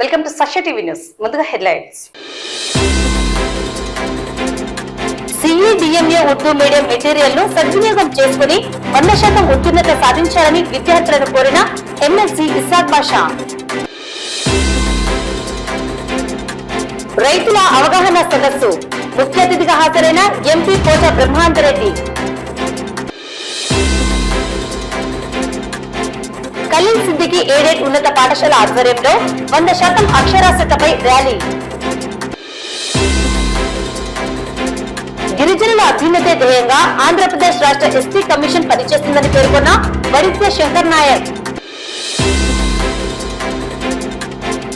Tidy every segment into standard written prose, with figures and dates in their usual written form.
Welcome to సష TV news. ముందుగా headlines. CEDMA Urdu medium material ను సద్వినియోగం చేసుకుని 100% ఉత్తీర్ణత సాధించాలని విద్యార్థులను కోరిన ఎమ్మెల్సీ ఇస్సాక్ బాషా. రైతుల అవగాహన సదస్సు ముఖ్య అతిథిగా హాజరైన ఎంపీ కోట బ్రహ్మాందరెడ్డి. ఖలీల్ సిద్దికి ఎయిడెడ్ ఉన్నత పాఠశాల ఆధ్వర్యంలో 100% అక్షరాస్యతపై ర్యాలీ. గిరిజనుల అభ్యున్నతే ధ్యేయంగా ఆంధ్రప్రదేశ్ రాష్ట్ర ఎస్టీ కమిషన్ పనిచేస్తుందని పేర్కొన్న వడిత్య శంకర్ నాయక్.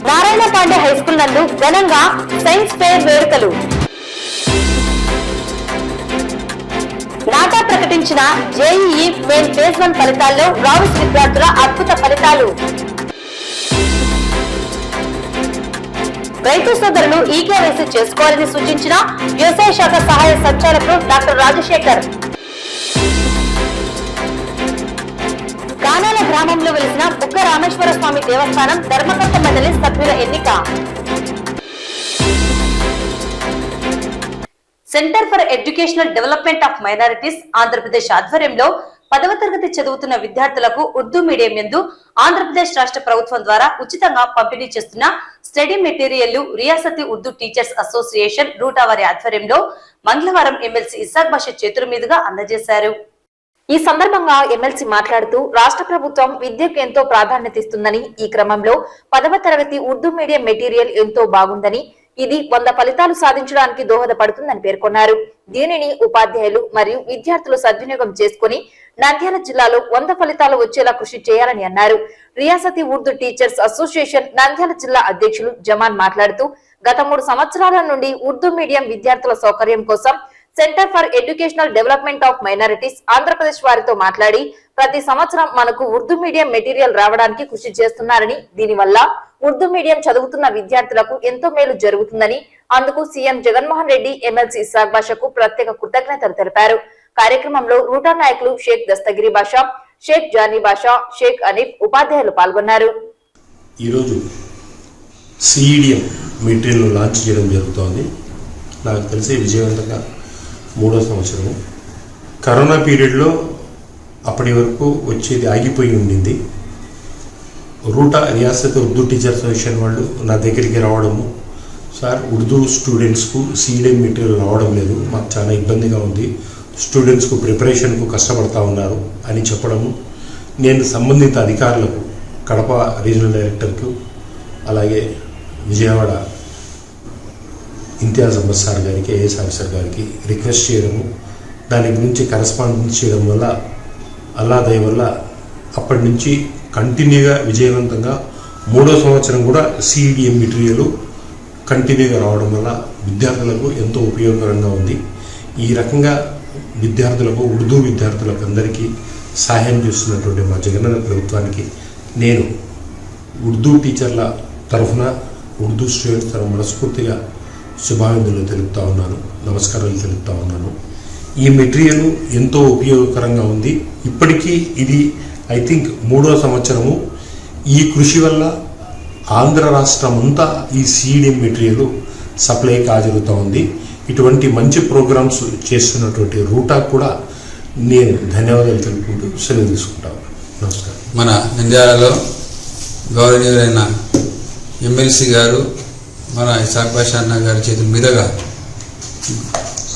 నారాయణ పాండే హైస్కూల్ నందు ఘనంగా సైన్స్ ఫెయిర్ వేడుకలు. నాటా ప్రకటించిన JEE మెయిన్ ఫేజ్ 1 ఫలితాల్లో రావుస్ విద్యార్థుల అద్భుత ఫలితాలు. రైతు సోదరులు ఈకేవైసీ చేసుకోవాలని సూచించిన వ్యవసాయ శాఖ సహాయ సంచాలకులు డాక్టర్ రాజశేఖర్. కానాల గ్రామంలో వెలిసిన బుగ్గ రామేశ్వర స్వామి దేవస్థానం ధర్మకర్త మండలి సభ్యుల ఎన్నిక. Centre for educational development of minorities Andhra Pradesh ఆధ్వర్యంలో 10వ తరగతి చదువుతున్న విద్యార్థులకు ఉర్దూ మీడియం యందు ఆంధ్రప్రదేశ్ రాష్ట్ర ప్రభుత్వం ద్వారా ఉచితంగా పంపిణీ చేస్తున్న study material Riyasati Urdu teachers association RUTA వారి ఆధ్వర్యంలో మంగళవారం ఎమ్మెల్సీ ఇస్సాక్ బాషా చేతుల మీదుగా అందజేశారు. ఈ సందర్భంగా ఎమ్మెల్సీ మాట్లాడుతూ రాష్ట్ర ప్రభుత్వం విద్యకు ఎంతో ప్రాధాన్యత ఇస్తుందని, ఈ క్రమంలో 10వ తరగతి ఉర్దూ మీడియం మెటీరియల్ ఎంతో బాగుందని, ఇది 100 ఫలితాలు సాధించడానికి దోహదపడుతుందని పేర్కొన్నారు. దీనిని ఉపాధ్యాయులు మరియు విద్యార్థులు సద్వినియోగం చేసుకుని నంద్యాల జిల్లాలో 100 ఫలితాలు వచ్చేలా కృషి చేయాలని అన్నారు. రియాసతి ఉర్దూ టీచర్స్ అసోసియేషన్ నంద్యాల జిల్లా అధ్యక్షులు జమాన్ మాట్లాడుతూ గత 3 సంవత్సరాల నుండి ఉర్దూ మీడియం విద్యార్థుల సౌకర్యం కోసం centre for educational development of minorities Andhra Pradesh వారితో మాట్లాడి ప్రతి సంవత్సరం మనకు ఉర్దూ మీడియం మెటీరియల్ రావడానికి కృషి చేస్తున్నారని, దీనివల్ల ఉర్దూ మీడియం చదువుతున్న విద్యార్థులకు ఎంతో మేలు జరుగుతుందని, అందుకు సీఎం జగన్మోహన్ రెడ్డి ఎమ్మెల్సీ ఇస్సాక్ బాషాకు ప్రత్యేక కృతజ్ఞతలు తెలిపారు. కార్యక్రమంలో రూటా నాయకులు షేక్ దస్తగిరి బాషా, షేక్ జానీ బాషా, షేక్ అనీఫ్ ఉపాధ్యాయులు పాల్గొన్నారు. ఈరోజు CEDM మెటీరియల్ లాంచ్ చేయడం జరుగుతోంది. నాకు తెలిసి విజయవంతంగా 3వ సంవత్సరము. కరోనా పీరియడ్లో అప్పటి వరకు వచ్చేది ఆగిపోయి ఉండింది. రూటా రియాసత్ ఉర్దూ టీచర్ అసోసియేషన్ వాళ్ళు నా దగ్గరికి రావడము, సార్ ఉర్దూ స్టూడెంట్స్కు CEDM మెటీరియల్ రావడం లేదు, మాకు చాలా ఇబ్బందిగా ఉంది, స్టూడెంట్స్కు ప్రిపరేషన్కు కష్టపడతా ఉన్నారు అని చెప్పడము, నేను సంబంధిత అధికారులకు కడప రీజనల్ డైరెక్టర్కు అలాగే విజయవాడ ఇంతియాజ్ అహ్మద్ సార్ గారికి, AS ఆఫీసర్ గారికి రిక్వెస్ట్ చేయడము, దాని గురించి కరెస్పాండెన్స్ చేయడం వల్ల అల్లా దయ వల్ల అప్పటి నుంచి కంటిన్యూగా విజయవంతంగా 3వ సంవత్సరం కూడా CEDM మెటీరియల్ కంటిన్యూగా రావడం వల్ల విద్యార్థులకు ఎంతో ఉపయోగకరంగా ఉంది. ఈ రకంగా విద్యార్థులకు, ఉర్దూ విద్యార్థులకు అందరికీ సహాయం చేస్తున్నటువంటి మా జగనన్న ప్రభుత్వానికి నేను ఉర్దూ టీచర్ల తరఫున, ఉర్దూ స్టూడెంట్స్ తరఫున మనస్ఫూర్తిగా శుభాభినందనలు తెలుపుతా ఉన్నాను, నమస్కారాలు తెలుపుతా ఉన్నాను. ఈ మెటీరియల్ ఎంతో ఉపయోగకరంగా ఉంది. ఇప్పటికీ ఇది ఐ థింక్ 3వ సంవత్సరము. ఈ కృషి వల్ల ఆంధ్ర రాష్ట్రం అంతా ఈ CEDM మెటీరియల్ సప్లై కాజరుగుతూ ఉంది. ఇటువంటి మంచి ప్రోగ్రామ్స్ చేస్తున్నటువంటి రూటా కూడా నేను ధన్యవాదాలు తెలుపుకుంటూ సెలవు తీసుకుంటాను. నమస్కారం. మన నంద్యాలలో గౌరవనీయులైన ఎమ్మెల్సీ గారు మన ఇస్సాక్ బాషా అన్న గారి చేతుల మీదుగా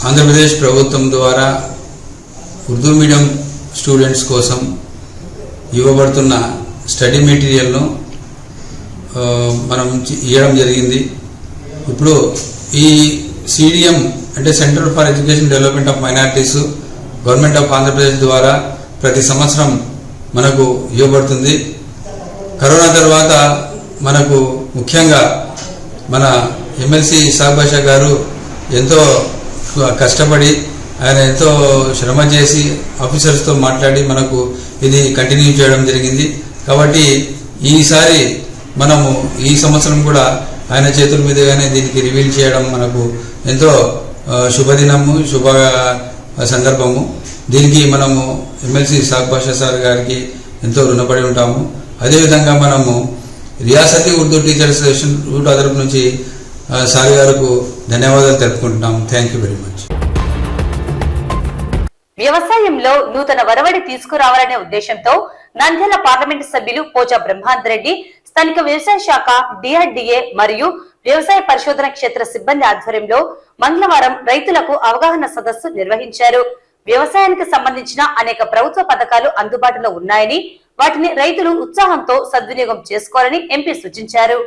ఆంధ్రప్రదేశ్ ప్రభుత్వం ద్వారా ఉర్దూ మీడియం స్టూడెంట్స్ కోసం ఇవ్వబడుతున్న స్టడీ మెటీరియల్ను మనం ఇవ్వడం జరిగింది. ఇప్పుడు ఈ CEDM అంటే centre for education development of minorities government of Andhra Pradesh ద్వారా ప్రతి సంవత్సరం మనకు ఇవ్వబడుతుంది. కరోనా తర్వాత మనకు ముఖ్యంగా మన ఎమ్మెల్సీ ఇస్సాక్ బాషా గారు ఎంతో కష్టపడి, ఆయన ఎంతో శ్రమ చేసి ఆఫీసర్స్తో మాట్లాడి మనకు ఇది కంటిన్యూ చేయడం జరిగింది. కాబట్టి ఈసారి మనము ఈ సంవత్సరం కూడా ఆయన చేతుల మీదుగానే దీనికి రివీల్ చేయడం మనకు ఎంతో శుభదినము, శుభ సందర్భము. దీనికి మనము ఎమ్మెల్సీ ఇస్సాక్ బాషా సార్ గారికి ఎంతో రుణపడి ఉంటాము. అదేవిధంగా మనము రియాసతి ఉర్దూ టీచర్స్ అసోసియేషన్ రూట్ తరపు నుంచి సార్ గారికి ధన్యవాదాలు తెలుపుకుంటున్నాం. Thank you very much. వ్యవసాయంలో నూతన వరవడి తీసుకురావాలనే ఉద్దేశంతో నంద్యాల పార్లమెంటు సభ్యులు పోచా బ్రహ్మాందరెడ్డి స్థానిక వ్యవసాయ శాఖ, DRDA మరియు వ్యవసాయ పరిశోధన క్షేత్ర సిబ్బంది ఆధ్వర్యంలో మంగళవారం రైతులకు అవగాహన సదస్సు నిర్వహించారు. వ్యవసాయానికి సంబంధించిన అనేక ప్రభుత్వ పథకాలు అందుబాటులో ఉన్నాయని, వాటిని రైతులు ఉత్సాహంతో సద్వినియోగం చేసుకోవాలని ఎంపీ సూచించారు.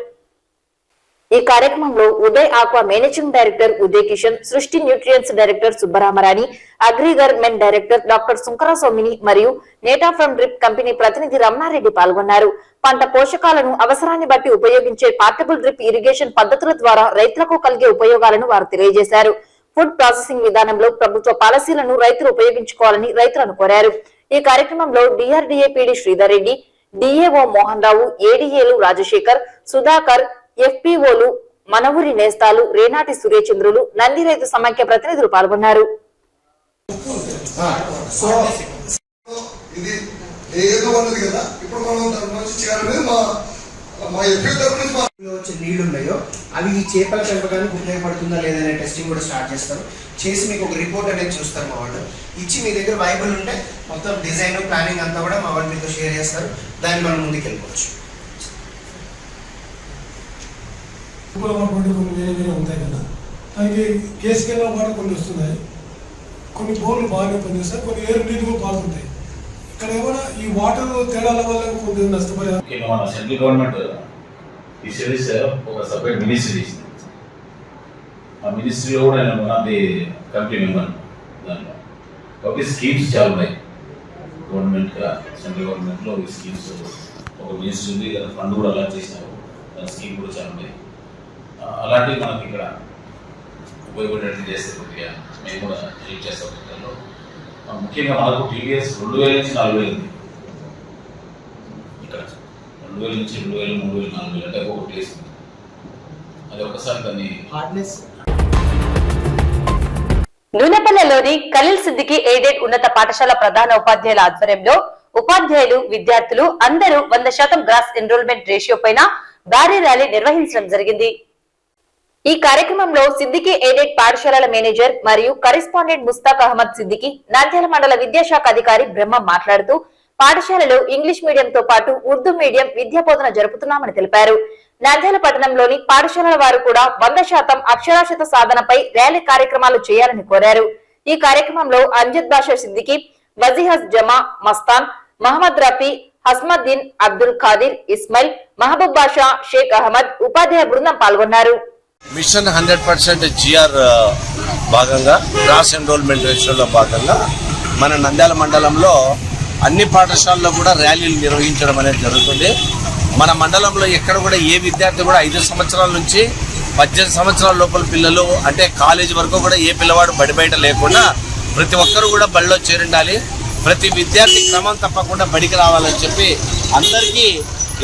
ఈ కార్యక్రమంలో Uday aqua managing director Uday Kishan, Srishti nutrients director Subbaramarani, agri government director doctor Sunkara Somini మరియు నేటా ఫ్రమ్ డ్రిప్ కంపెనీ ప్రతినిధి రమణారెడ్డి పాల్గొన్నారు. పంట పోషకాలను అవసరాన్ని బట్టి ఉపయోగించే పార్టబుల్ డ్రిప్ ఇరిగేషన్ పద్ధతుల ద్వారా రైతులకు కలిగే ఉపయోగాలను వారు తెలియజేశారు. ఫుడ్ ప్రాసెసింగ్ విధానంలో ప్రభుత్వ పాలసీలను రైతులు ఉపయోగించుకోవాలని రైతులను కోరారు. ఈ కార్యక్రమంలో DRDA PD Sridhar Reddy, DAO Mohan Rao, ADAలు Rajasekhar, Sudhakar, FPOలు మనవురి నేస్తాలు, రేనాటి సూర్యచంద్రులు, నంది రైతు సమాఖ్య ప్రతినిధులు పాల్గొన్నారు. వచ్చే నీళ్లు ఉన్నాయో అవి ఈ చేపల పెంపకానికి ఉపయోగపడుతుందా లేదనే టెస్టింగ్ కూడా స్టార్ట్ చేస్తారు. చేసి మీకు ఒక రిపోర్ట్ అనేది చూస్తారు మా వాళ్ళు. ఇచ్చి మీ దగ్గర వైబుల్ ఉంటే మొత్తం డిజైన్ ప్లానింగ్ అంతా కూడా మా వాళ్ళు మీతో షేర్ చేస్తారు. దాన్ని మనం ముందుకు వెళ్ళిపోవచ్చు. కొన్ని వేరే వేరే ఉంటాయి కదా, దానికి కేసుకెళ్ళిన పాటు కొన్ని వస్తున్నాయి. కొన్ని బోర్లు బాగానే పనిచేస్తాయి, కొన్ని ఏరు నీళ్ళు కూడా బాగుంటాయి. ఇక్కడ ఏమైనా ఈ వాటర్ తేడాల వల్ల కొంచెం నష్టపడే మన సెంట్రల్ గవర్నమెంట్ ఈ సిరీస్ ఒక సపరేట్ మినిస్ట్రీ చేసింది. ఆ మినిస్ట్రీలో కూడా నేను one of the committee member. దాంట్లో కాబట్టి స్కీమ్స్ చాలా ఉన్నాయి గవర్నమెంట్గా, సెంట్రల్ గవర్నమెంట్లో ఈ స్కీమ్స్ ఒక మినిస్ట్రీ ఉంది, ఫండ్ కూడా అలాట్ చేసినారు. దాని స్కీమ్ కూడా చాలా ఉన్నాయి. అలాంటివి మనకి ఇక్కడ ఉపయోగపడేట్టు చేస్తే కొద్దిగా మేము కూడా హెల్ప్ చేస్తాం. దాంట్లో ముఖ్యంగా మనకు TVS 2000 నుంచి 4000 ఉంది. ఇక్కడ 2000 నుంచి 2000, 3000, 4000 అంటే ఒక ప్లేస్ ఉంది. అది ఒకసారి దాన్ని నూనెపల్లెలోని ఖలీల్ సిద్దికి ఎయిడెడ్ ఉన్నత పాఠశాల ప్రధాన ఉపాధ్యాయుల ఆధ్వర్యంలో ఉపాధ్యాయులు, విద్యార్థులు అందరూ 100% గ్రాస్ ఎన్రోల్మెంట్ రేషియో పైన భారీ ర్యాలీ నిర్వహించడం జరిగింది. ఈ కార్యక్రమంలో సిద్దికి ఎయిడెడ్ పాఠశాలల మేనేజర్ మరియు కరెస్పాండెంట్ ముస్తాక్ అహ్మద్ సిద్దికి, నంద్యాల మండల విద్యాశాఖ అధికారి బ్రహ్మ మాట్లాడుతూ పాఠశాలలో ఇంగ్లీష్ మీడియంతో పాటు ఉర్దూ మీడియం విద్యా బోధన జరుపుతున్నామని తెలిపారు. నంద్యాల పట్టణంలోని పాఠశాలల వారు కూడా 100% అక్షరాస్యత సాధనపై ర్యాలీ కార్యక్రమాలు చేయాలని కోరారు. ఈ కార్యక్రమంలో అంజద్ బాషా సిద్దికి, వజీహస్ జమా, మస్తాన్, మహమ్మద్ రఫీ, హస్మద్దీన్, అబ్దుల్ ఖాదిర్, ఇస్మాయిల్, మహబూబ్ బాషా, షేక్ అహ్మద్, ఉపాధ్యాయ బృందం పాల్గొన్నారు. మిషన్ 100% GR భాగంగా గ్రాస్ ఎన్రోల్మెంట్ రేషియోలో భాగంగా మన నంద్యాల మండలంలో అన్ని పాఠశాలల్లో కూడా ర్యాలీలు నిర్వహించడం అనేది జరుగుతుంది. మన మండలంలో ఎక్కడ కూడా ఏ విద్యార్థి కూడా 5 సంవత్సరాల నుంచి 18 సంవత్సరాల లోపల పిల్లలు అంటే కాలేజీ వరకు కూడా ఏ పిల్లవాడు బడి బయట లేకుండా ప్రతి ఒక్కరు కూడా బడిలో చేరుండాలి. ప్రతి విద్యార్థి క్రమం తప్పకుండా బడికి రావాలని చెప్పి అందరికీ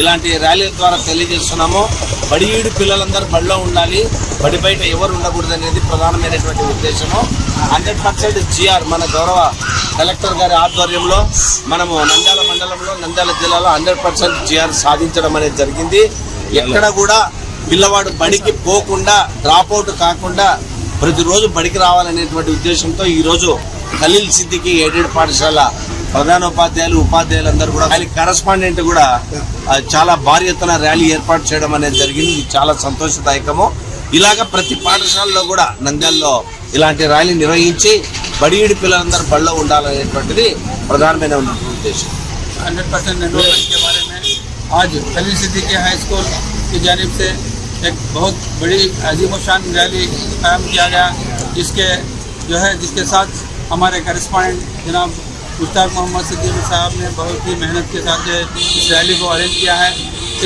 ఇలాంటి ర్యాలీల ద్వారా తెలియజేస్తున్నాము. బడిఈడు పిల్లలందరూ బడిలో ఉండాలి, బడి బయట ఎవరు ఉండకూడదు అనేది ప్రధానమైనటువంటి ఉద్దేశము. 100% GR మన గౌరవ కలెక్టర్ గారి ఆధ్వర్యంలో మనము నంద్యాల మండలంలో, నంద్యాల జిల్లాలో 100% GR సాధించడం అనేది జరిగింది. ఎక్కడ కూడా పిల్లవాడు బడికి పోకుండా, డ్రాప్ అవుట్ కాకుండా ప్రతిరోజు బడికి రావాలనేటువంటి ఉద్దేశంతో ఈరోజు ఖలీల్ సిద్దికి ఎయిడెడ్ పాఠశాల ప్రధానోపాధ్యాయులు, ఉపాధ్యాయులందరూ కూడా కరెస్పాండెంట్ కూడా చాలా భారీ ఎత్తున ర్యాలీ ఏర్పాటు చేయడం అనేది జరిగింది. ఇది చాలా సంతోషదాయకము. ఇలాగ ప్రతి పాఠశాలలో కూడా నంద్యాలలో ఇలాంటి ర్యాలీ నిర్వహించి బడిఈడి పిల్లలందరూ బడిలో ఉండాలనేటువంటిది ప్రధానమైన ఉద్దేశం. 100% एनरोलमेंट के बारे में आज खलील सिद्दीकी हाई स्कूल की जानिब से एक बहुत बड़ी अजीमशान रैली कायम किया गया, जिसके साथ हमारे करेस्पॉन्डेंट जनाब मुश्ताक मोहम्मद सिद्दीकी साहब ने बहुत ही मेहनत के साथ जो इस रैली को अरेंज किया है।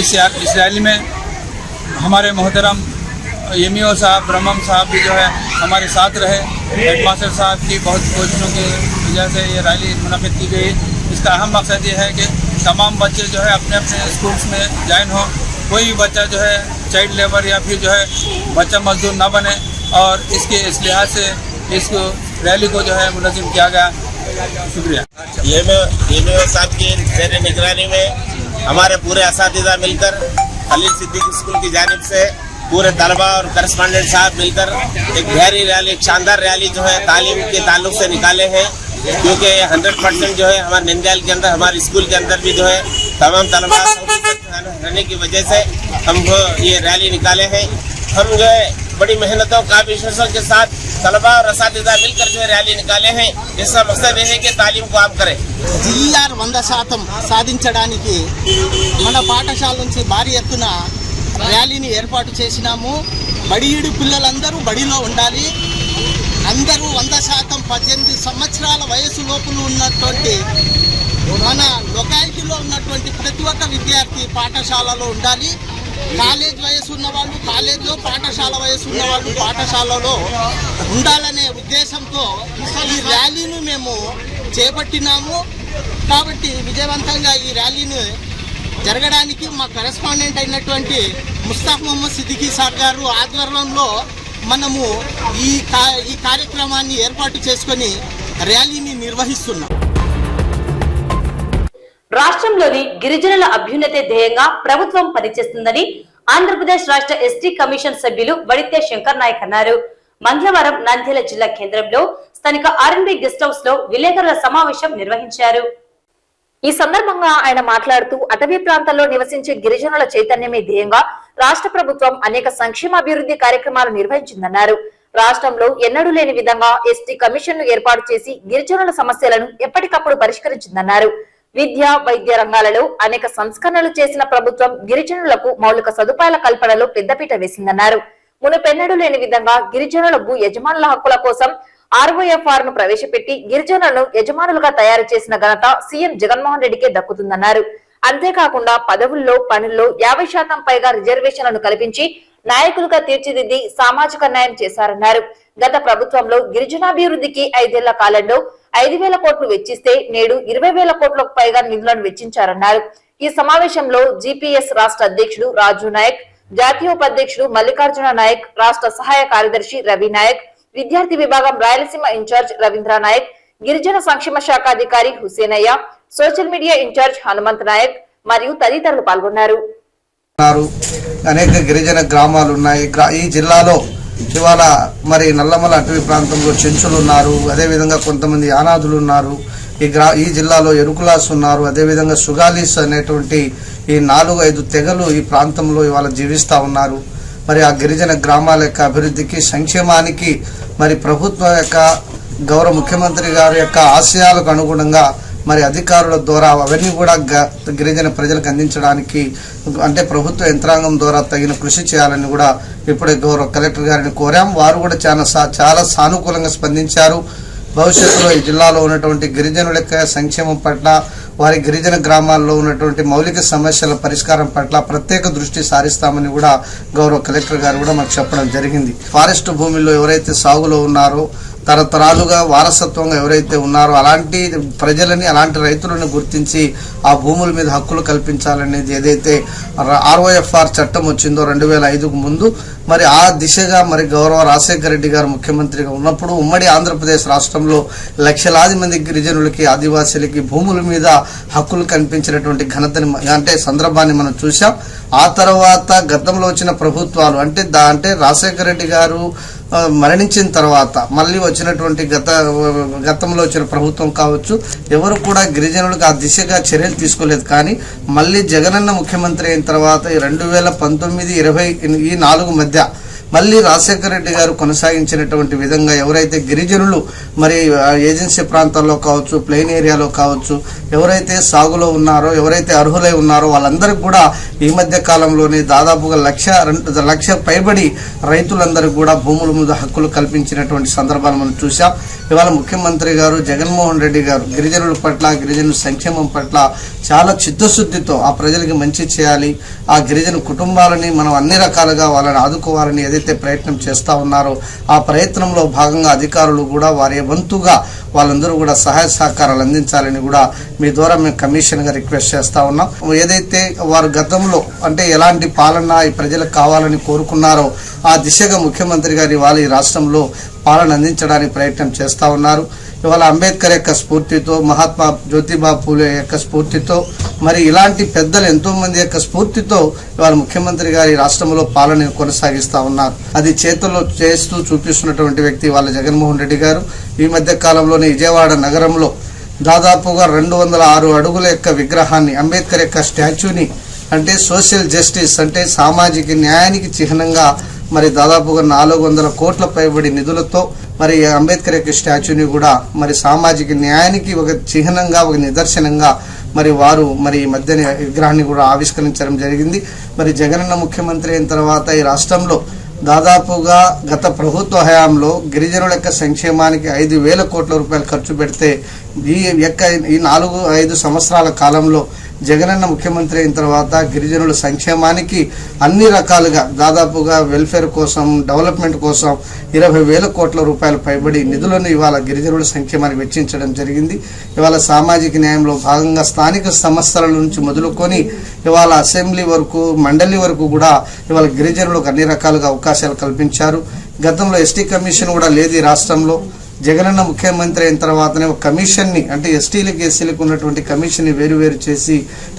इस रैली में हमारे मोहतरम एमईओ साहब, ब्रह्मम साहब भी जो है हमारे साथ रहे। हेडमास्टर साहब की बहुत कोशिशों की वजह से ये रैली मुनक़िद की गई। इसका अहम मकसद ये है कि तमाम बच्चे जो है अपने अपने स्कूल्स में ज्वाइन हो, कोई भी बच्चा जो है चाइल्ड लेबर या फिर जो है बच्चा मजदूर ना बने, और इसके इस लिहाज से इस रैली को जो है मुनज़्ज़म किया गया। शुक्रिया। एमईओ साहब की निगरानी में हमारे पूरे असातिज़ा मिलकर खलील सिद्दीकी स्कूल की जानिब से पूरे तलबा और करस्पॉन्डेंट साहब मिलकर एक गहरी रैली, एक शानदार रैली जो है तालीम के ताल्लुक से निकाले हैं, क्योंकि 100% जो है हमारे नंदयाल के अंदर, हमारे स्कूल के अंदर भी जो है तमाम तलबा रहने की वजह से हम ये रैली निकाले हैं। हम जो है बड़ी मेहनतों काबिशों के साथ तलबा और असातिज़ा मिलकर जो है रैली निकाले हैं। इसका मकसद ये है कि तालीम को आम करें। GR 100% సాధించడానికి మన పాఠశాల నుంచి భారీ ఎత్తున ర్యాలీని ఏర్పాటు చేసినాము. బడియుడు పిల్లలందరూ బడిలో ఉండాలి. అందరూ 100% 18 సంవత్సరాల వయసు లోపల ఉన్నటువంటి మన లొకాలిటీలో ఉన్నటువంటి ప్రతి ఒక్క విద్యార్థి పాఠశాలలో ఉండాలి. కాలేజ్ వయసు ఉన్న వాళ్ళు కాలేజ్లో, పాఠశాల వయసు ఉన్న వాళ్ళు పాఠశాలలో ఉండాలనే ఉద్దేశంతో ఈ ర్యాలీని మేము చేపట్టినాము. కాబట్టి విజయవంతంగా ఈ ర్యాలీని జరగడానికి మా కరెస్పాండెంట్ అయినటువంటి ముస్తాఫ్ మొహమ్మద్ సిద్దికీ సార్ గారు ఆధ్వర్యంలో మనము ఈ కార్యక్రమాన్ని ఏర్పాటు చేసుకొని ర్యాలీని నిర్వహిస్తున్నాం. రాష్ట్రంలోని గిరిజనుల అభ్యున్నతే ధ్యేయంగా ప్రభుత్వం పనిచేస్తుందని ఆంధ్రప్రదేశ్ రాష్ట్ర ఎస్టీ కమిషన్ సభ్యులు వడితే శంకర్ నాయక్ అన్నారు. మంగళవారం నంద్యాల జిల్లా కేంద్రంలో స్థానిక ఆర్ఎన్బి గెస్ట్ హౌస్ లో విలేకరుల సమావేశం నిర్వహించారు. ఈ సందర్భంగా ఆయన మాట్లాడుతూ అటవీ ప్రాంతాల్లో నివసించే గిరిజనుల చైతన్యమే ధ్యేయంగా రాష్ట్ర ప్రభుత్వం అనేక సంక్షేమాభివృద్ధి కార్యక్రమాలు నిర్వహించిందన్నారు. రాష్ట్రంలో ఎన్నడూ లేని విధంగా ఎస్టీ కమిషన్ ను ఏర్పాటు చేసి గిరిజనుల సమస్యలను ఎప్పటికప్పుడు పరిష్కరించిందన్నారు. విద్య, వైద్య రంగాలలో అనేక సంస్కరణలు చేసిన ప్రభుత్వం గిరిజనులకు మౌలిక సదుపాయాల కల్పనలో పెద్దపీట వేసిందన్నారు. మునుపెన్నడూ లేని విధంగా గిరిజనుల భూ యజమానుల హక్కుల కోసం ROFR ను ప్రవేశపెట్టి గిరిజనులను యజమానులుగా తయారు చేసిన ఘనత సీఎం జగన్మోహన్ రెడ్డికే దక్కుతుందన్నారు. అంతేకాకుండా పదవుల్లో, పనుల్లో 50% పైగా రిజర్వేషన్లను కల్పించి నాయకులుగా తీర్చిదిద్ది సామాజిక న్యాయం చేశారన్నారు. గత ప్రభుత్వంలో గిరిజనాభివృద్ధికి 5 ఏళ్ల కాలంలో 5,000 కోట్లు వెచ్చిస్తే నేడు 20,000 కోట్లకు పైగా నిధులను వెచ్చించారన్నారు. ఈ సమావేశంలో GPS రాష్ట్ర అధ్యక్షుడు రాజు నాయక్, జాతీయ ఉపాధ్యక్షుడు మల్లికార్జున నాయక్, రాష్ట్ర సహాయ కార్యదర్శి రవి నాయక్, విద్యార్థి విభాగం రాయలసీమ ఇన్ఛార్జ్ రవీంద్ర నాయక్, గిరిజన సంక్షేమ శాఖ అధికారి Husenayya, social media in charge Hanumanth Nayak మరియు తదితరులు పాల్గొన్నారు. అనేక గిరిజన గ్రామాలు ఉన్నాయి ఈ జిల్లాలో. ఇవాళ మరి నల్లమల అటవీ ప్రాంతంలో చెంచులు ఉన్నారు, అదేవిధంగా కొంతమంది యానాదులు ఉన్నారు. ఈ జిల్లాలో ఎరుకులాస్ ఉన్నారు, అదేవిధంగా సుగాలీస్ అనేటువంటి ఈ 4-5 తెగలు ఈ ప్రాంతంలో ఇవాళ జీవిస్తూ ఉన్నారు. మరి ఆ గిరిజన గ్రామాల యొక్క అభివృద్ధికి, సంక్షేమానికి మరి ప్రభుత్వం యొక్క గౌరవ ముఖ్యమంత్రి గారి యొక్క ఆశయాలకు అనుగుణంగా మరి అధికారుల ద్వారా అవన్నీ కూడా గిరిజన ప్రజలకు అందించడానికి అంటే ప్రభుత్వ యంత్రాంగం ద్వారా తగిన కృషి చేయాలని కూడా ఇప్పుడే గౌరవ కలెక్టర్ గారిని కోరాం. వారు కూడా చాలా సానుకూలంగా స్పందించారు. భవిష్యత్తులో ఈ జిల్లాలో ఉన్నటువంటి గిరిజనుల యొక్క సంక్షేమం పట్ల, వారి గిరిజన గ్రామాల్లో ఉన్నటువంటి మౌలిక సమస్యల పరిష్కారం పట్ల ప్రత్యేక దృష్టి సారిస్తామని కూడా గౌరవ కలెక్టర్ గారు కూడా మాకు చెప్పడం జరిగింది. ఫారెస్ట్ భూమిలో ఎవరైతే సాగులో ఉన్నారో, తరతరాలుగా వారసత్వంగా ఎవరైతే ఉన్నారో అలాంటి ప్రజలని, అలాంటి రైతులను గుర్తించి ఆ భూముల మీద హక్కులు కల్పించాలనేది ఏదైతే ROFR చట్టం వచ్చిందో 2005కు ముందు, మరి ఆ దిశగా మరి గౌరవ రాజశేఖర రెడ్డి గారు ముఖ్యమంత్రిగా ఉన్నప్పుడు ఉమ్మడి ఆంధ్రప్రదేశ్ రాష్ట్రంలో లక్షలాది మంది గిరిజనులకి, ఆదివాసీలకి భూముల మీద హక్కులు కల్పించినటువంటి ఘనతని అంటే సందర్భాన్ని మనం చూసాం. ఆ తర్వాత గతంలో వచ్చిన ప్రభుత్వాలు అంటే రాజశేఖర రెడ్డి గారు మరణించిన తర్వాత మళ్ళీ వచ్చినటువంటి గతంలో వచ్చిన ప్రభుత్వం కావచ్చు, ఎవరు కూడా గిరిజనులకు ఆ దిశగా చర్యలు తీసుకోలేదు. కానీ మళ్ళీ జగనన్న ముఖ్యమంత్రి అయిన తర్వాత 2019-20 ఈ 4 మధ్య మళ్ళీ రాజశేఖర రెడ్డి గారు కొనసాగించినటువంటి విధంగా ఎవరైతే గిరిజనులు మరి ఏజెన్సీ ప్రాంతాల్లో కావచ్చు, ప్లెయిన్ ఏరియాలో కావచ్చు, ఎవరైతే సాగులో ఉన్నారో, ఎవరైతే అర్హులై ఉన్నారో వాళ్ళందరికీ కూడా ఈ మధ్య కాలంలోనే దాదాపుగా 1,00,000 పైబడి రైతులందరికీ కూడా భూముల మీద హక్కులు కల్పించినటువంటి సందర్భాలు మనం చూసాం. ఇవాళ ముఖ్యమంత్రి గారు జగన్మోహన్ రెడ్డి గారు గిరిజనుల పట్ల, గిరిజనుల సంక్షేమం పట్ల చాలా చిత్తశుద్ధితో ఆ ప్రజలకి మంచి చేయాలి, ఆ గిరిజన కుటుంబాలని మనం అన్ని రకాలుగా వాళ్ళని ఆదుకోవాలని ఏదైతే ప్రయత్నం చేస్తూ ఉన్నారో ఆ ప్రయత్నంలో భాగంగా అధికారులు కూడా వారి వంతుగా వాళ్ళందరూ కూడా సహాయ సహకారాలు అందించాలని కూడా మీ ద్వారా మేము కమిషన్గా రిక్వెస్ట్ చేస్తూ ఉన్నాం. ఏదైతే వారు గతంలో అంటే ఎలాంటి పాలన ఈ ప్రజలకు కావాలని కోరుకున్నారో ఆ దిశగా ముఖ్యమంత్రి గారు ఇవాళ ఈ రాష్ట్రంలో పాలన అందించడానికి ప్రయత్నం చేస్తూ ఉన్నారు. ఇవాళ అంబేద్కర్ యొక్క స్ఫూర్తితో, మహాత్మా జ్యోతిబా పూలే యొక్క స్ఫూర్తితో, మరి ఇలాంటి పెద్దలు ఎంతోమంది యొక్క స్ఫూర్తితో ఇవాళ ముఖ్యమంత్రి గారి రాష్ట్రంలో పాలన కొనసాగిస్తూ ఉన్నారు. అది చేతుల్లో చేస్తూ చూపిస్తున్నటువంటి వ్యక్తి వాళ్ళ జగన్మోహన్ రెడ్డి గారు. ఈ మధ్య కాలంలోనే విజయవాడ నగరంలో దాదాపుగా 206 అడుగుల యొక్క విగ్రహాన్ని, అంబేద్కర్ యొక్క స్టాచ్యూని, అంటే సోషల్ జస్టిస్ అంటే సామాజిక న్యాయానికి చిహ్నంగా మరి దాదాపుగా 400 కోట్ల పైబడి నిధులతో మరి అంబేద్కర్ యొక్క స్టాచ్యూని కూడా మరి సామాజిక న్యాయానికి ఒక చిహ్నంగా, ఒక నిదర్శనంగా మరి వారు మరి ఈ మధ్యన విగ్రహాన్ని కూడా ఆవిష్కరించడం జరిగింది. మరి జగనన్న ముఖ్యమంత్రి అయిన తర్వాత ఈ రాష్ట్రంలో దాదాపుగా గత ప్రభుత్వ హయాంలో గిరిజనుల యొక్క సంక్షేమానికి 5,000 కోట్ల రూపాయలు ఖర్చు పెడితే ఈ 4-5 సంవత్సరాల కాలంలో జగనన్న ముఖ్యమంత్రి అయిన తర్వాత గిరిజనుల సంక్షేమానికి అన్ని రకాలుగా దాదాపుగా వెల్ఫేర్ కోసం, డెవలప్మెంట్ కోసం 20,000 కోట్ల రూపాయలు పైబడి నిధులను ఇవాళ గిరిజనుల సంక్షేమానికి వెచ్చించడం జరిగింది. ఇవాళ సామాజిక న్యాయంలో భాగంగా స్థానిక సంస్థల నుంచి మొదలుకొని ఇవాళ అసెంబ్లీ వరకు, మండలి వరకు కూడా ఇవాళ గిరిజనులకు అన్ని రకాలుగా అవకాశాలు కల్పించారు. గతంలో ఎస్టీ కమిషన్ కూడా లేదు ఈ రాష్ట్రంలో. జగనన్న ముఖ్యమంత్రి అయిన తర్వాతనే ఒక కమిషన్ని, అంటే ఎస్టీలకి ఎస్సీలకు ఉన్నటువంటి కమిషన్ని వేరు చేసి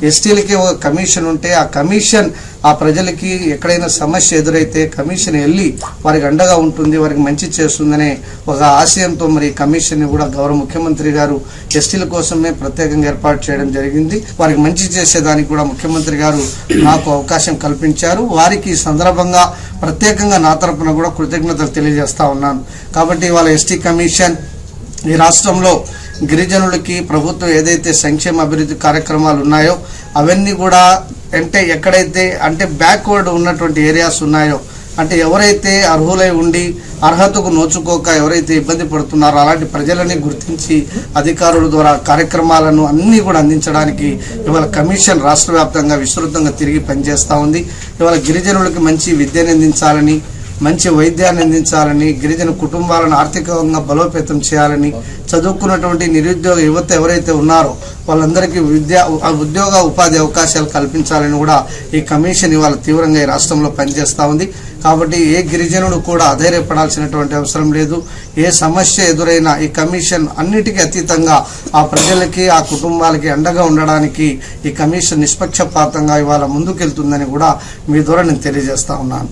ఎస్టీలకి ఒక కమిషన్ ఉంటే ఆ కమిషన్ ఆ ప్రజలకి ఎక్కడైనా సమస్య ఎదురైతే కమిషన్ వెళ్ళి వారికి అండగా ఉంటుంది, వారికి మంచి చేస్తుందనే ఒక ఆశయంతో మరి కమిషన్ని కూడా గౌరవ ముఖ్యమంత్రి గారు ఎస్టీల కోసమే ప్రత్యేకంగా ఏర్పాటు చేయడం జరిగింది. వారికి మంచి చేసేదానికి కూడా ముఖ్యమంత్రి గారు నాకు అవకాశం కల్పించారు. వారికి ఈ సందర్భంగా ప్రత్యేకంగా నా తరపున కూడా కృతజ్ఞతలు తెలియజేస్తా ఉన్నాను. కాబట్టి ఇవాళ ఎస్టీ కమిషన్ ఈ రాష్ట్రంలో గిరిజనులకి ప్రభుత్వం ఏదైతే సంక్షేమ అభివృద్ధి కార్యక్రమాలు ఉన్నాయో అవన్నీ కూడా అంటే ఎక్కడైతే అంటే బ్యాక్వర్డ్ ఉన్నటువంటి ఏరియాస్ ఉన్నాయో, అంటే ఎవరైతే అర్హులై ఉండి అర్హతకు నోచుకోక ఎవరైతే ఇబ్బంది పడుతున్నారో అలాంటి ప్రజలని గుర్తించి అధికారుల ద్వారా కార్యక్రమాలను అన్నీ కూడా అందించడానికి ఇవాళ కమిషన్ రాష్ట్ర వ్యాప్తంగా విస్తృతంగా తిరిగి పనిచేస్తూ ఉంది. ఇవాళ గిరిజనులకి మంచి విద్యను అందించాలని, మంచి వైద్యాన్ని అందించాలని, గిరిజన కుటుంబాలను ఆర్థికంగా బలోపేతం చేయాలని, చదువుకున్నటువంటి నిరుద్యోగ యువత ఎవరైతే ఉన్నారో వాళ్ళందరికీ ఉద్యోగ ఉపాధి అవకాశాలు కల్పించాలని కూడా ఈ కమిషన్ ఇవాళ తీవ్రంగా ఈ రాష్ట్రంలో పనిచేస్తూ ఉంది. కాబట్టి ఏ గిరిజనుడు కూడా అధైర్యపడాల్సినటువంటి అవసరం లేదు. ఏ సమస్య ఎదురైనా ఈ కమిషన్ అన్నిటికీ అతీతంగా ఆ ప్రజలకి, ఆ కుటుంబాలకి అండగా ఉండడానికి ఈ కమిషన్ నిష్పక్షపాతంగా ఇవాళ ముందుకెళ్తుందని కూడా మీ ద్వారా నేను తెలియజేస్తా ఉన్నాను.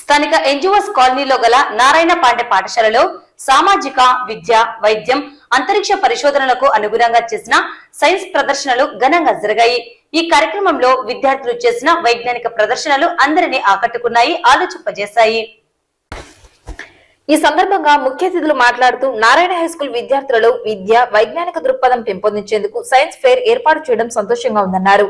స్థానిక ఎన్జిఓస్ కాలనీలో గల నారాయణ పాండే పాఠశాలలో సామాజిక, విద్య, వైద్యం, అంతరిక్ష పరిశోధనలకు అనుగుణంగా చేసిన సైన్స్ ప్రదర్శనలు ఘనంగా జరిగాయి. ఈ కార్యక్రమంలో విద్యార్థులు చేసిన వైజ్ఞానిక ప్రదర్శనలు అందరినీ ఆకట్టుకున్నాయి, ఆలోచింపజేశాయి. ఈ సందర్భంగా ముఖ్య అతిథులు మాట్లాడుతూ నారాయణ హైస్కూల్ విద్యార్థులలో విద్య, వైజ్ఞానిక దృక్పథం పెంపొందించేందుకు సైన్స్ ఫెయిర్ ఏర్పాటు చేయడం సంతోషంగా ఉందన్నారు.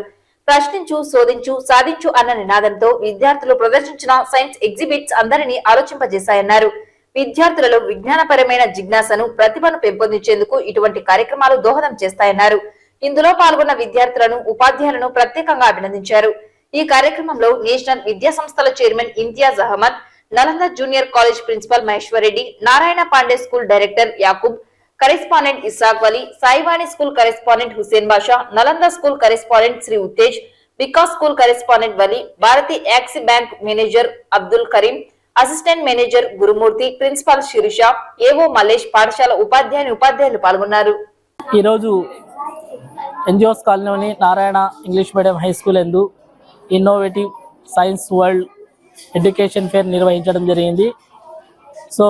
ప్రశ్నించు, శోధించు, సాధించు అన్న నినాదంతో విద్యార్థులు ప్రదర్శించిన సైన్స్ ఎగ్జిబిట్స్ అందరినీ ఆలోచింపజేశాయన్నారు. విద్యార్థులలో విజ్ఞానపరమైన జిజ్ఞాసను, ప్రతిభను పెంపొందించేందుకు ఇటువంటి కార్యక్రమాలు దోహదం చేస్తాయన్నారు. ఇందులో పాల్గొన్న విద్యార్థులను, ఉపాధ్యాయులను ప్రత్యేకంగా అభినందించారు. ఈ కార్యక్రమంలో నేషనల్ విద్యా సంస్థల chairman Imtiaz Ahmed, Nalanda junior college principal Maheshwar Reddy, Narayana Pandey school director Yakub, correspondent Ishaq Vali, Saivani school correspondent Hussain Basha, Nalanda school correspondent Shri Uttej, Vikas school correspondent Vali, Bharati Axis bank manager Abdul Kareem, assistant manager Gurumurthy, principal Sirisha, AO Mallesh, పాఠశాల ఉపాధ్యాయులు పాల్గొన్నారు. ఈరోజు ఎన్జిఓస్ కాలనీలోని Narayana English medium high school యందు innovative science world education fair నిర్వహించడం జరిగింది. సో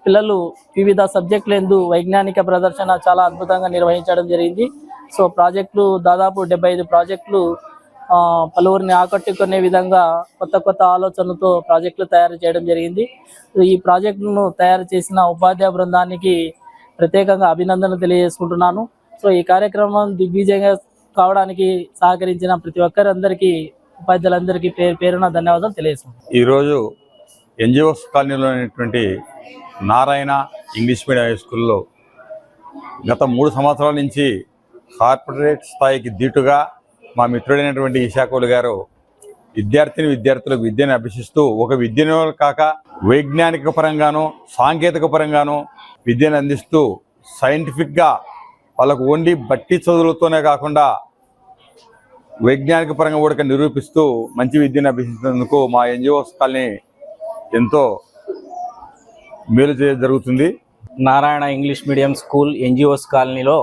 పిల్లలు వివిధ సబ్జెక్టుల యందు వైజ్ఞానిక ప్రదర్శన చాలా అద్భుతంగా నిర్వహించడం జరిగింది. సో ప్రాజెక్టులు దాదాపు 75 ప్రాజెక్టులు పలువురిని ఆకట్టుకునే విధంగా కొత్త ఆలోచనలతో ప్రాజెక్టులు తయారు చేయడం జరిగింది. ఈ ప్రాజెక్టులను తయారు చేసిన ఉపాధ్యాయ బృందానికి ప్రత్యేకంగా అభినందనలు తెలియజేసుకుంటున్నాను. సో ఈ కార్యక్రమం దిగ్విజయంగా కావడానికి సహకరించిన ప్రతి ఒక్కరందరికీ, ఉపాధ్యాయులందరికీ పేరున ధన్యవాదాలు తెలియజేస్తున్నాను. ఈరోజు ఎన్జిఓస్ కాలనీలో ఉన్నటువంటి నారాయణ ఇంగ్లీష్ మీడియం హై స్కూల్లో గత 3 సంవత్సరాల నుంచి కార్పొరేట్ స్థాయికి దీటుగా మా మిత్రుడైనటువంటి ఈశాకోలు గారు విద్యార్థులకు విద్యను అభ్యసిస్తూ ఒక విద్యను కాక వైజ్ఞానిక పరంగాను, సాంకేతిక పరంగాను విద్యను అందిస్తూ సైంటిఫిక్గా వాళ్ళకు ఓన్లీ బట్టి చదువులతోనే కాకుండా వైజ్ఞానిక పరంగా కూడా నిరూపిస్తూ మంచి విద్యను అభ్యసించేందుకు మా ఎన్జిఓస్ కాలనీ ఎంతో మేలు జరుగుతుంది. Narayana English medium school NGOs కాలనీలో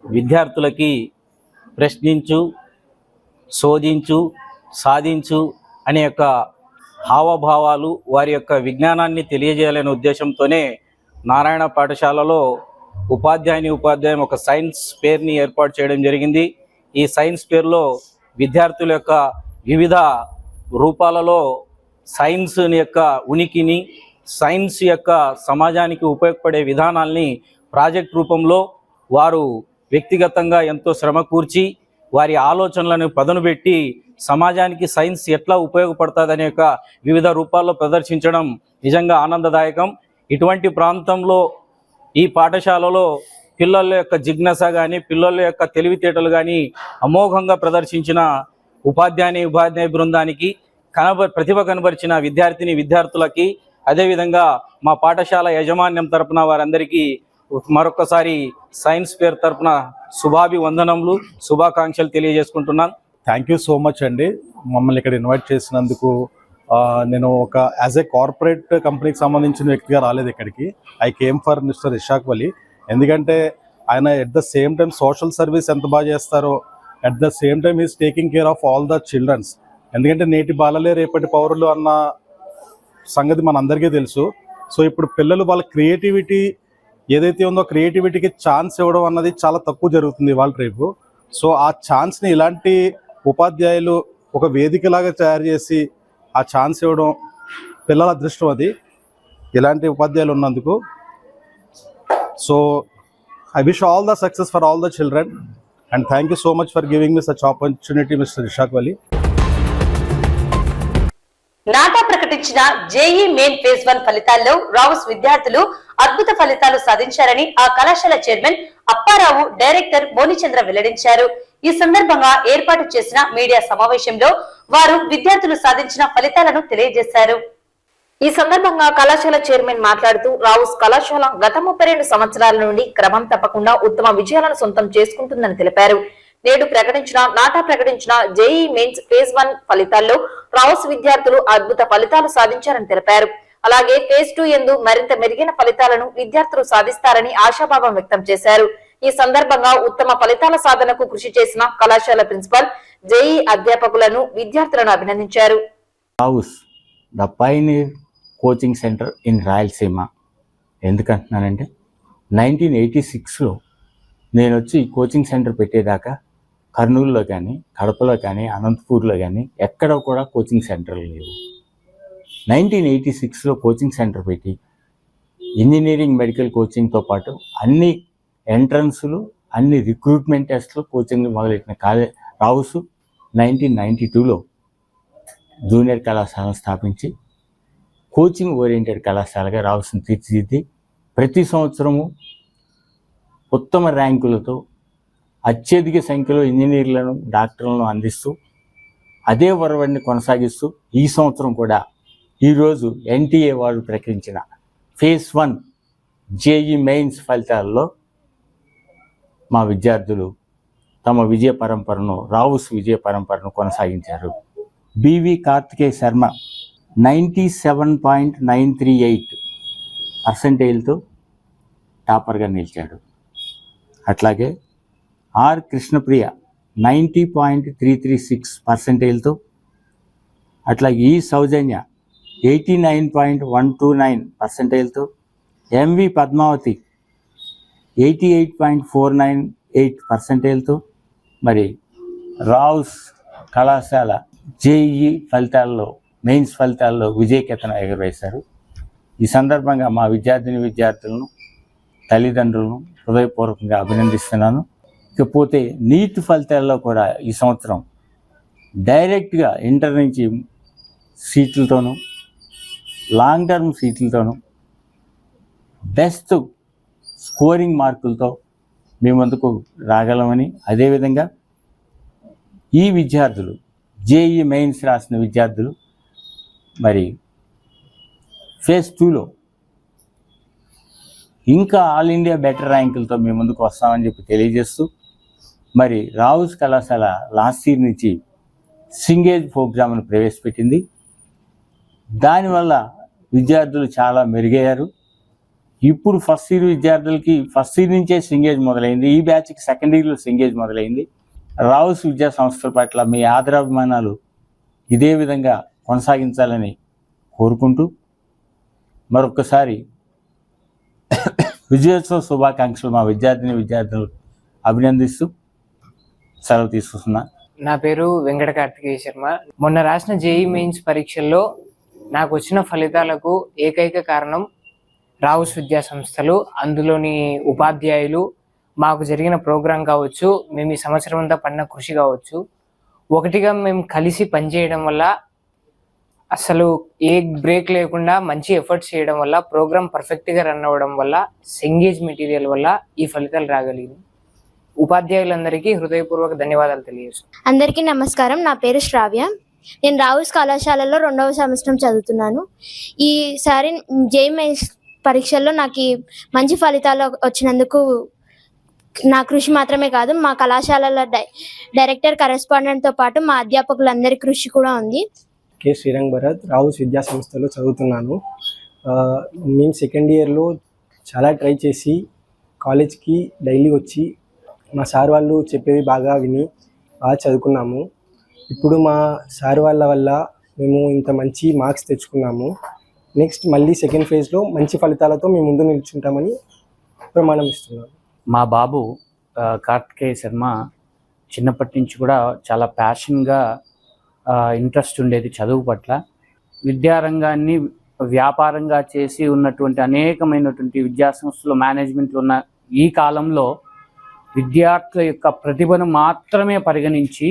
విద్యార్థులకి ప్రశ్నించు, శోధించు, సాధించు అనే యొక్క హావభావాలు, వారి యొక్క విజ్ఞానాన్ని తెలియజేయాలనే ఉద్దేశంతోనే నారాయణ పాఠశాలలో ఉపాధ్యాయం ఒక సైన్స్ ఫేర్ని ఏర్పాటు చేయడం జరిగింది. ఈ సైన్స్ ఫేర్లో విద్యార్థుల యొక్క వివిధ రూపాలలో సైన్స్ యొక్క ఉనికిని, సైన్స్ యొక్క సమాజానికి ఉపయోగపడే విధానాల్ని ప్రాజెక్ట్ రూపంలో వారు వ్యక్తిగతంగా ఎంతో శ్రమ కూర్చి వారి ఆలోచనలను పదును పెట్టి సమాజానికి సైన్స్ ఎట్లా ఉపయోగపడుతుందనే యొక్క వివిధ రూపాల్లో ప్రదర్శించడం నిజంగా ఆనందదాయకం. ఇటువంటి ప్రాంతంలో ఈ పాఠశాలలో పిల్లల యొక్క జిజ్ఞాస కానీ, పిల్లల యొక్క తెలివితేటలు కానీ అమోఘంగా ప్రదర్శించిన ఉపాధ్యాయ బృందానికి, ప్రతిభ కనబరిచిన విద్యార్థులకి, అదేవిధంగా మా పాఠశాల యాజమాన్యం తరపున వారందరికీ మరొకసారి సైన్స్ ఫేర్ తరపున శుభాభివందనములు, శుభాకాంక్షలు తెలియజేసుకుంటున్నాను. థ్యాంక్ యూ సో మచ్ అండి, మమ్మల్ని ఇక్కడ ఇన్వైట్ చేసినందుకు. నేను ఒక యాజ్ ఏ కార్పొరేట్ కంపెనీకి సంబంధించిన వ్యక్తిగా రాలేదు ఇక్కడికి. I came for mister Ishaq Vali. ఎందుకంటే ఆయన at the same time social service ఎంత బాగా చేస్తారో, at the same time is taking care of all the childrens. ఎందుకంటే నేటి బాలలే రేపటి పౌరులు అన్న సంగతి మనందరికీ తెలుసు. సో ఇప్పుడు పిల్లలు వాళ్ళ క్రియేటివిటీ ఏదైతే ఉందో క్రియేటివిటీకి ఛాన్స్ ఇవ్వడం అన్నది చాలా తక్కువ జరుగుతుంది వాళ్ళ రేపు. సో ఆ ఛాన్స్ని ఇలాంటి ఉపాధ్యాయులు ఒక వేదికలాగా తయారు చేసి ఆ ఛాన్స్ ఇవ్వడం పిల్లల అదృష్టం. అది ఇలాంటి ఉపాధ్యాయులు ఉన్నందుకు. So I wish all the success for all the children and thank you so much for giving me such opportunity mister Ishaq Vali. నాటా ప్రకటించిన జేఈ మెయిన్ ఫేజ్ 1 ఫలితాల్లో రావుస్ విద్యార్థులు అద్భుత ఫలితాలు సాధించారని ఆ కళాశాల చైర్మన్ అప్పారావు, డైరెక్టర్ మోనిచంద్ర వెల్లడించారు. ఈ సందర్భంగా ఏర్పాటు చేసిన మీడియా సమావేశంలో వారు విద్యార్థులు సాధించిన ఫలితాలను తెలియజేశారు. ఈ సందర్భంగా కళాశాల చైర్మన్ మాట్లాడుతూ, రావుస్ కళాశాల గత 32 సంవత్సరాల నుండి క్రమం తప్పకుండా ఉత్తమ విజయాలను సొంతం చేసుకుంటుందని తెలిపారు. నేడు నాటా ప్రకటించిన జేఈ మెయిన్స్ ఫేజ్ 1 ఫలితాల్లో రావుస్ విద్యార్థులు అద్భుత ఫలితాలు సాధించారని తెలిపారు. అలాగే ఫేజ్ 2 యందు మరింత మెరుగైన ఫలితాలను విద్యార్థులు సాధిస్తారని ఆశాభావం వ్యక్తం చేశారు. ఈ సందర్భంగా ఉత్తమ ఫలితాల సాధనకు కృషి చేసిన కళాశాల ప్రిన్సిపల్, జేఈ అధ్యాపకులను, విద్యార్థులను అభినందించారు. Rao's the pioneer coaching centre in Rayalaseema. ఎందుకంటున్నానంటే 1986లో నేను వచ్చి కోచింగ్ సెంటర్ పెట్టేదాకా కర్నూలులో కానీ, కడపలో కానీ, అనంతపూర్లో కానీ ఎక్కడ కూడా కోచింగ్ సెంటర్లు లేవు. 1986లో కోచింగ్ సెంటర్ పెట్టి ఇంజనీరింగ్, మెడికల్ కోచింగ్తో పాటు అన్ని ఎంట్రన్స్లు, అన్ని రిక్రూట్మెంట్ టెస్ట్లు, కోచింగ్ మొదలెట్టిన రావుస్ 1992లో జూనియర్ కళాశాలను స్థాపించి కోచింగ్ ఓరియంటెడ్ కళాశాలగా రావుస్ని తీర్చిదిద్ది ప్రతి సంవత్సరము ఉత్తమ ర్యాంకులతో అత్యధిక సంఖ్యలో ఇంజనీర్లను, డాక్టర్లను అందిస్తూ అదే ఒరవడిని కొనసాగిస్తూ ఈ సంవత్సరం కూడా ఈరోజు ఎన్టీఏ వాళ్ళు ప్రకటించిన ఫేజ్ 1 జేఈ మెయిన్స్ ఫలితాల్లో మా విద్యార్థులు తమ విజయ పరంపరను, రావుస్ విజయ పరంపరను కొనసాగించారు. బివి కార్తికేయ శర్మ 97.938% టాపర్గా నిలిచాడు. అట్లాగే ఆర్ కృష్ణప్రియ 90.336%, అట్లాగే ఈ సౌజన్య 89.129%, ఎంవి పద్మావతి 88.498%, మరి రావుస్ కళాశాల జేఈ ఫలితాల్లో, మెయిన్స్ ఫలితాల్లో విజయకేతనం ఎగురవేశారు. ఈ సందర్భంగా మా విద్యార్థులను, తల్లిదండ్రులను హృదయపూర్వకంగా అభినందిస్తున్నాను. ఇకపోతే నీట్ ఫలితాల్లో కూడా ఈ సంవత్సరం డైరెక్ట్గా ఇంటర్ నుంచి సీట్లతోనూ, లాంగ్ టర్మ్ సీట్లతోనూ బెస్ట్ స్కోరింగ్ మార్కులతో మీ ముందుకు రాగలమని, అదేవిధంగా ఈ విద్యార్థులు జేఈ మెయిన్స్ రాసిన విద్యార్థులు మరి ఫేజ్ 2లో ఇంకా ఆల్ ఇండియా బెటర్ ర్యాంకులతో మీ ముందుకు వస్తామని చెప్పి తెలియజేస్తూ, మరి రావుస్ కళాశాల లాస్ట్ ఇయర్ నుంచి సింగేజ్ ప్రోగ్రామ్ను ప్రవేశపెట్టింది. దానివల్ల విద్యార్థులు చాలా మెరుగయ్యారు. ఇప్పుడు ఫస్ట్ ఇయర్ విద్యార్థులకి ఫస్ట్ ఇయర్ నుంచే సింగేజ్ మొదలైంది. ఈ బ్యాచ్కి సెకండ్ ఇయర్లో సింగేజ్ మొదలైంది. రావుస్ విద్యా సంస్థల పట్ల మీ ఆదరాభిమానాలు ఇదే విధంగా కొనసాగించాలని కోరుకుంటూ మరొకసారి విజయోత్సవ శుభాకాంక్షలు మా విద్యార్థులు అభినందిస్తూ సెలవు తీసుకున్నా. నా పేరు వెంకట కార్తికేయ శర్మ. మొన్న రాసిన జేఈ మెయిన్స్ పరీక్షల్లో నాకు వచ్చిన ఫలితాలకు ఏకైక కారణం రావుస్ విద్యా సంస్థలు, అందులోని ఉపాధ్యాయులు, మాకు జరిగిన ప్రోగ్రాం కావచ్చు, మేము ఈ సంవత్సరం అంతా పడిన కృషి కావచ్చు, ఒకటిగా మేము కలిసి పనిచేయడం వల్ల, అసలు ఏ బ్రేక్ లేకుండా మంచి ఎఫర్ట్స్ చేయడం వల్ల, ప్రోగ్రామ్ పర్ఫెక్ట్గా రన్ అవ్వడం వల్ల, ఎంగేజ్ మెటీరియల్ వల్ల ఈ ఫలితాలు రాగలిగింది. ఉపాధ్యాయులందరికీ హృదయపూర్వక ధన్యవాదాలు తెలియజేస్తున్నాను. అందరికీ నమస్కారం. నా పేరు శ్రావ్య. నేను రావుస్ కళాశాలలో 2వ సంవత్సరం చదువుతున్నాను. ఈసారి జేఈ మెయిన్స్ పరీక్షల్లో నాకు మంచి ఫలితాలు వచ్చినందుకు నా కృషి మాత్రమే కాదు, మా కళాశాలలో డైరెక్టర్, కరెస్పాండెంట్తో పాటు మా అధ్యాపకులందరి కృషి కూడా ఉంది. కె శ్రీరంగ్ భరత్, రావుస్ విద్యా సంస్థలో చదువుతున్నాను. మేము సెకండ్ ఇయర్లో చాలా ట్రై చేసి కాలేజ్కి డైలీ వచ్చి మా సార్ వాళ్ళు చెప్పేవి బాగా విని బాగా చదువుకున్నాము. ఇప్పుడు మా సార్ వాళ్ళ వల్ల మేము ఇంత మంచి మార్క్స్ తెచ్చుకున్నాము. నెక్స్ట్ మళ్ళీ సెకండ్ ఫేజ్లో మంచి ఫలితాలతో మేము ముందు నిల్చుంటామని ప్రమాణం ఇస్తున్నాము. మా బాబు కార్తికేయ శర్మ చిన్నప్పటి నుంచి కూడా చాలా ప్యాషన్గా ఇంట్రెస్ట్ ఉండేది చదువు పట్ల. విద్యారంగాన్ని వ్యాపారంగా చేసి ఉన్నటువంటి అనేకమైనటువంటి విద్యాసంస్థలు మేనేజ్మెంట్లు ఉన్న ఈ కాలంలో విద్యార్థుల యొక్క ప్రతిభను మాత్రమే పరిగణించి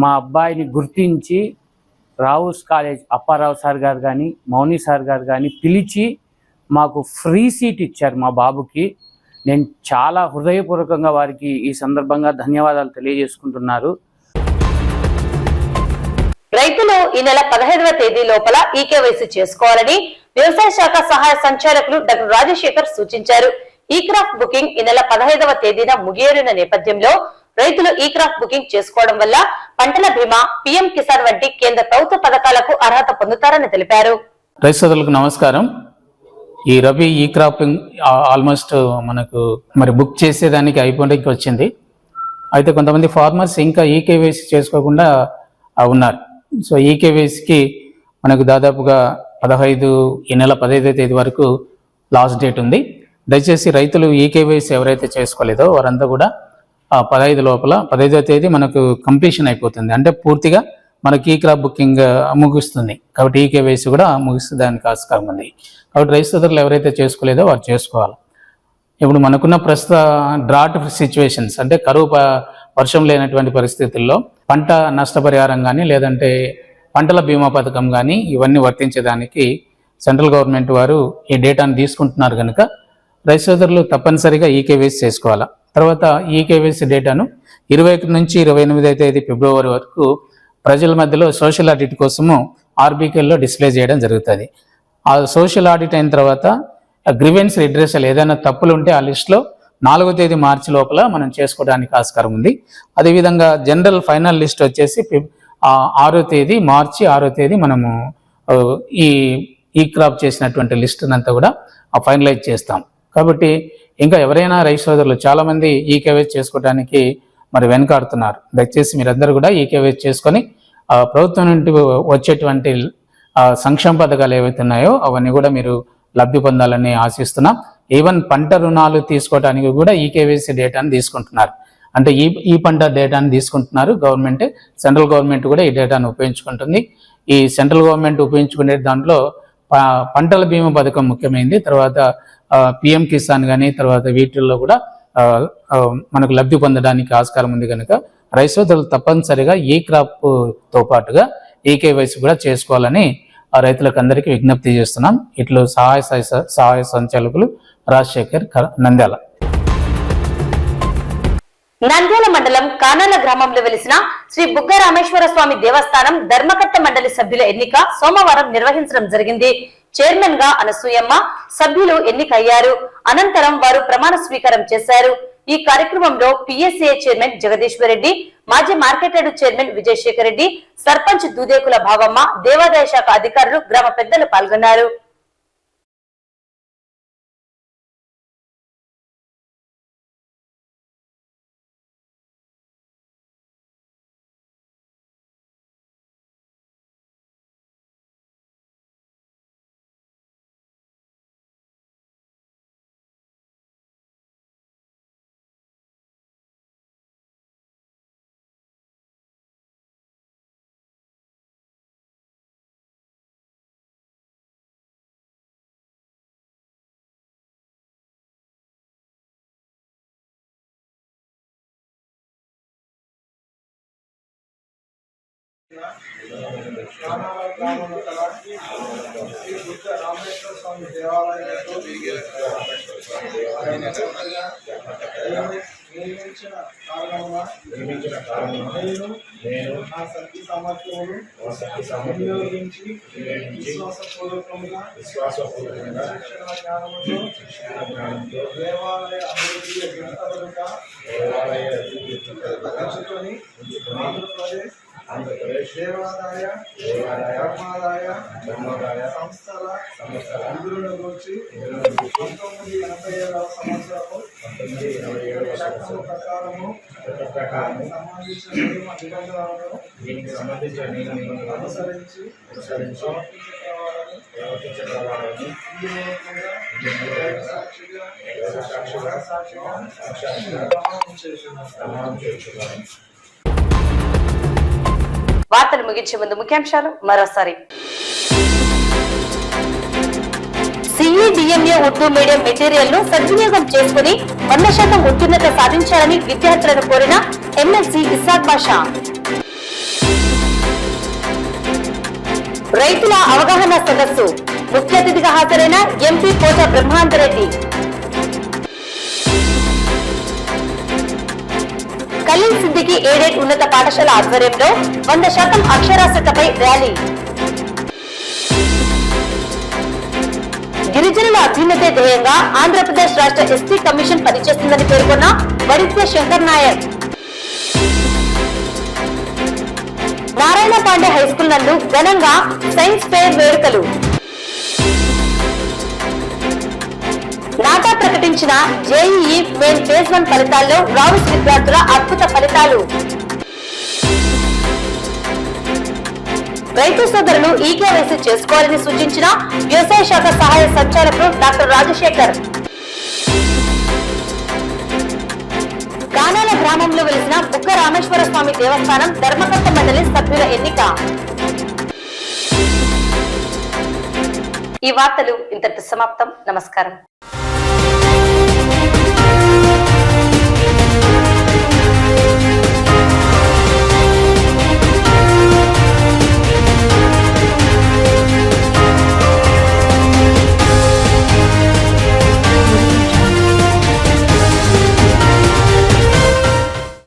మా అబ్బాయిని గుర్తించి రావుస్ కాలేజ్ అప్పారావు సార్ గారు కానీ, మౌని సార్ గారు కానీ పిలిచి మాకు ఫ్రీ సీట్ ఇచ్చారు మా బాబుకి. నేను చాలా హృదయపూర్వకంగా వారికి ఈ సందర్భంగా ధన్యవాదాలు తెలియజేసుకుంటున్నారు. రైతులు ఈ నెల 15వ తేదీ లోపల ఈకేవైసీ చేసుకోవాలని వ్యవసాయ శాఖ సహాయ సంచాలకులు డాక్టర్ రాజశేఖర్ సూచించారు. ఈ క్రాప్ బుకింగ్ ఈ నెల 15వ తేదీన ముగియనున్న నేపథ్యంలో రైతులు ఈ క్రాప్ బుకింగ్ చేసుకోవడం వల్ల పంటల బీమా, పీఎం కిసాన్ వంటి కేంద్ర ప్రభుత్వ పథకాలకు అర్హత పొందుతారని తెలిపారు. రైతు సోదరులకు నమస్కారం. ఈ రబీ ఈ క్రాపింగ్ ఆల్మోస్ట్ మనకు బుక్ చేసేదానికి అయిపోవడానికి వచ్చింది. అయితే కొంతమంది ఫార్మర్స్ ఇంకా ఈకేవైసీ చేసుకోకుండా ఉన్నారు. సో ఈకేవైసీకి మనకు దాదాపుగా 15 ఈ నెల 15వ తేదీ వరకు లాస్ట్ డేట్ ఉంది. దయచేసి రైతులు ఈకేవైసీ ఎవరైతే చేసుకోలేదో వారంతా కూడా 15 లోపల 15వ తేదీ మనకు కంప్లీషన్ అయిపోతుంది. అంటే పూర్తిగా మనకి ఈ క్రాప్ బుకింగ్ ముగుస్తుంది. కాబట్టి ఈకేవైసీ కూడా ముగిస్తుందానికి ఆస్కారం ఉంది. కాబట్టి రైతు సోదరులు ఎవరైతే చేసుకోలేదో వారు చేసుకోవాలి. ఇప్పుడు మనకున్న ప్రస్తుత డ్రాట్ సిచ్యువేషన్స్ అంటే కరువు వర్షం లేనటువంటి పరిస్థితుల్లో పంట నష్టపరిహారం కానీ లేదంటే పంటల బీమా పథకం కానీ ఇవన్నీ వర్తించేదానికి సెంట్రల్ గవర్నమెంట్ వారు ఈ డేటాను తీసుకుంటున్నారు కనుక రైతు సోదరులు తప్పనిసరిగా ఈకేవైసీ చేసుకోవాలి. తర్వాత ఈకేవైసీ డేటాను 21 నుంచి 28వ తేదీ ఫిబ్రవరి వరకు ప్రజల మధ్యలో సోషల్ ఆడిట్ కోసము ఆర్బీకేల్లో డిస్ప్లే చేయడం జరుగుతుంది. ఆ సోషల్ ఆడిట్ అయిన తర్వాత గ్రీవెన్స్ రిడ్రెసల్ ఏదైనా తప్పులు ఉంటే ఆ లిస్టులో 4వ తేదీ మార్చి లోపల మనం చేసుకోవడానికి ఆస్కారం ఉంది. అదేవిధంగా జనరల్ ఫైనల్ లిస్ట్ వచ్చేసి 6వ తేదీ మార్చి 6వ తేదీ మనము ఈ క్రాప్ చేసినటువంటి లిస్ట్ అంతా కూడా ఫైనలైజ్ చేస్తాం. కాబట్టి ఇంకా ఎవరైనా రైతు సోదరులు చాలామంది ఈకేవైసీ చేసుకోవడానికి వెనకాడుతున్నారు. దయచేసి మీరందరూ కూడా ఈకేవైసీ చేసుకొని ప్రభుత్వం నుండి వచ్చేటువంటి సంక్షేమ పథకాలు ఏవైతే ఉన్నాయో అవన్నీ కూడా మీరు లబ్ధి పొందాలని ఆశిస్తున్నాం. ఈవెన్ పంట రుణాలు తీసుకోవడానికి కూడా ఈకేవైసీ డేటాను తీసుకుంటున్నారు. అంటే ఈ పంట డేటాను తీసుకుంటున్నారు గవర్నమెంట్. సెంట్రల్ గవర్నమెంట్ కూడా ఈ డేటాను ఉపయోగించుకుంటుంది. ఈ సెంట్రల్ గవర్నమెంట్ ఉపయోగించుకునే దాంట్లో పంటల బీమా పథకం ముఖ్యమైనది. తర్వాత పిఎం కిసాన్ కానీ తర్వాత వీటిల్లో కూడా మనకు లబ్ధి పొందడానికి ఆస్కారం ఉంది కనుక రైతు సోదరులు తప్పనిసరిగా ఈ క్రాప్తో పాటుగా ఈకేవైసీ కూడా చేసుకోవాలని రైతులకు అందరికీ విజ్ఞప్తి చేస్తున్నాం. ఇట్లు సహాయ సంచాలకులు రాజశేఖర్, నంద్యాల. నంద్యాల మండలం కానాల గ్రామంలో వెలిసిన శ్రీ బుగ్గ రామేశ్వర స్వామి దేవస్థానం ధర్మకర్త మండలి సభ్యుల ఎన్నిక సోమవారం నిర్వహించడం జరిగింది. చైర్మన్ గా అనసూయమ్మ, సభ్యులు ఎన్నికయ్యారు. అనంతరం వారు ప్రమాణ స్వీకారం చేశారు. ఈ కార్యక్రమంలో పిఎస్సిఐ చైర్మన్ జగదీశ్వర్ రెడ్డి, మాజీ market yard chairman Vijayasekhar Reddy, sarpanch Dudekula Bhavamma, దేవాదాయ శాఖ అధికారులు, గ్రామ పెద్దలు పాల్గొన్నారు. గ్రామంలో కల శ్రీ బుద్ధ రామేశ్వర స్వామి దేవాలయంలో నియమించిన కారణమున నేను నా శక్తి సామర్థ్యములు వినియోగించి విశ్వాసపూర్వకంగా శిక్షణ జ్ఞానముతో దేవాలయ అభివృద్ధి ఎంచుకొని ఆంధ్రప్రదేశ్ దేవాదాయ ధర్మాదాయ సంస్థల నిధులను గురించి 1987వ సంవత్సరము చట్టం ప్రకారము సంబంధించిన నిబంధనలను అనుసరించి ప్రవర్తించగలవాలని సాక్షిగా ప్రమాణం చేస్తున్నాను. వార్తలు ముగించే ముందు ముఖ్యాంశాలు మరోసారి. CEDMA ఉర్దూ మీడియం మెటీరియల్ ను సద్వినియోగం చేసుకుని 100% ఉత్తీర్ణత సాధించాలని విద్యార్థులను కోరిన ఎమ్మెల్సీ ఇస్సాక్ బాషా. రైతుల అవగాహన సదస్సు ముఖ్య అతిథిగా హాజరైన ఎంపీ పోచ బ్రహ్మాందరెడ్డి. ఖలీల్ సిద్దికి ఎయిడెడ్ ఉన్నత పాఠశాల ఆధ్వర్యంలో 100% అక్షరాస్యతపై ర్యాలీ. గిరిజనుల అభ్యున్నతే ధ్యేయంగా ఆంధ్రప్రదేశ్ రాష్ట్ర ఎస్టీ కమిషన్ పనిచేస్తుందని పేర్కొన్న వడిత్య శంకర్ నాయక్. నారాయణ పాండే హైస్కూల్ నందు ఘనంగా సైన్స్ ఫేర్ వేడుకలు. నాటా ప్రకటించిన జేఈఈ మెయిన్ ఫేజ్ 1 ఫలితాల్లో రావుస్ విద్యార్థుల అద్భుత ఫలితాలు. రైతు సోదరులు ఈకేవైసీ చేసుకోవాలని సూచించిన వ్యవసాయ శాఖ సహాయ సంచాలకులు డాక్టర్ రాజశేఖర్. కానాల గ్రామంలో వెలిసిన బుగ్గ రామేశ్వర స్వామి దేవస్థానం ధర్మకర్త మండలి సభ్యుల ఎన్నిక. ఈ వార్తలు ఇంతటితో సమాప్తం. నమస్కారం.